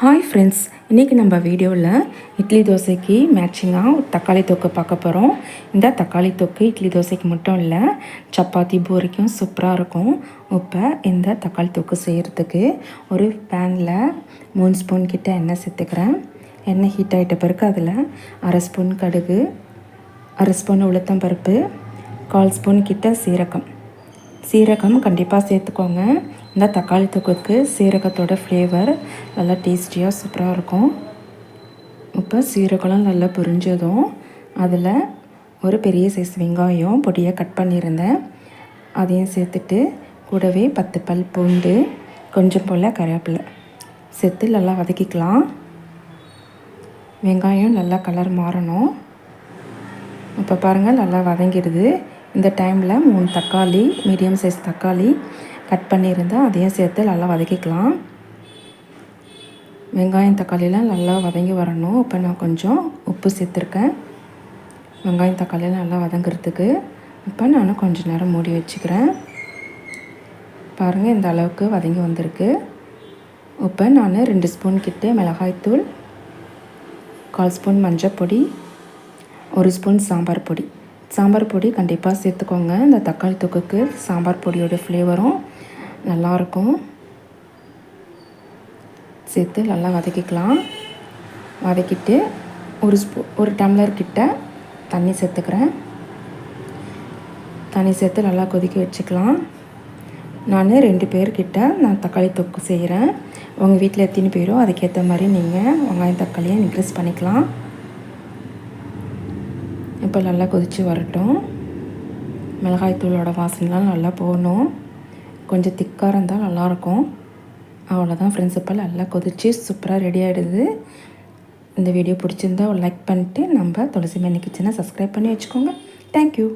Hi friends, இன்றைக்கி நம்ம வீடியோவில் இட்லி தோசைக்கு மேட்சிங்காக தக்காளி தொக்கு பார்க்க போகிறோம். இந்த தக்காளி தொக்கு இட்லி தோசைக்கு மட்டும் இல்லை, சப்பாத்தி பூரிக்கும் சூப்பராக இருக்கும். இப்போ இந்த தக்காளி தொக்கு செய்கிறதுக்கு ஒரு பேனில் 3 ஸ்பூன் கிட்ட எண்ணெய் சேர்த்துக்கிறேன். எண்ணெய் ஹீட் ஆகிட்ட பிறகு அதில் 1/2 ஸ்பூன் கடுகு, 1/2 ஸ்பூன் உளுத்தம்பருப்பு, 1/4 ஸ்பூன் கிட்ட சீரகம் கண்டிப்பாக சேர்த்துக்கோங்க. இந்த தக்காளி தொக்குக்கு சீரகத்தோட ஃப்ளேவர் நல்லா டேஸ்டியாக சூப்பராக இருக்கும். இப்போ சீரகம்லாம் நல்லா பொரிஞ்சதும் அதில் ஒரு பெரிய சைஸ் வெங்காயம் பொடியாக கட் பண்ணியிருந்தேன், அதையும் சேர்த்துட்டு கூடவே 10 பல் பூண்டு, கொஞ்சம் போல் கருவேப்பிலை சேர்த்து நல்லா வதக்கிக்கலாம். வெங்காயம் நல்லா கலர் மாறணும். இப்போ பாருங்கள் நல்லா வதங்கிடுது. இந்த டைமில் 3 தக்காளி, மீடியம் சைஸ் தக்காளி கட் பண்ணியிருந்தேன், அதையும் சேர்த்து நல்லா வதக்கிக்கலாம். வெங்காயம் தக்காளிலாம் நல்லா வதங்கி வரணும். இப்போ நான் கொஞ்சம் உப்பு சேர்த்துருக்கேன் வெங்காயம் தக்காளியெலாம் நல்லா வதங்கிறதுக்கு. இப்போ நான் கொஞ்சம் நேரம் மூடி வச்சுக்கிறேன். பாருங்கள் இந்த அளவுக்கு வதங்கி வந்திருக்கு. இப்போ நான் 2 ஸ்பூன் கிட்ட மிளகாய்த்தூள், 1/4 ஸ்பூன் மஞ்சள் பொடி, 1 ஸ்பூன் சாம்பார் பொடி கண்டிப்பாக சேர்த்துக்கோங்க. இந்த தக்காளி தொக்குக்கு சாம்பார் பொடியோட ஃப்ளேவரும் நல்லாயிருக்கும். சேர்த்து நல்லா வதக்கிக்கலாம். வதக்கிட்டு ஒரு டம்ளர் கிட்ட தண்ணி சேர்த்துக்கிறேன். தண்ணி சேர்த்து நல்லா கொதிக்க வச்சுக்கலாம். நான் 2 பேர்கிட்ட நான் தக்காளி தொக்கு செய்கிறேன். உங்கள் வீட்டில் எத்தனை பேரோ அதுக்கேற்ற மாதிரி நீங்கள் வெங்காயம் தக்காளியை இன்க்ரீஸ் பண்ணிக்கலாம். இப்போ நல்லா கொதித்து வரட்டும். மிளகாய்த்தூளோட வாசனைலாம் நல்லா போகணும். கொஞ்சம் திக்காக இருந்தால் நல்லாயிருக்கும். அவ்வளோதான் ஃப்ரெண்ட்ஸ், இப்போ நல்லா கொதித்து சூப்பராக ரெடி ஆகிடுது. இந்த வீடியோ பிடிச்சிருந்தா ஒரு லைக் பண்ணிட்டு நம்ம துளசி மேனி கிச்சனை சப்ஸ்கிரைப் பண்ணி வச்சுக்கோங்க. தேங்க்யூ.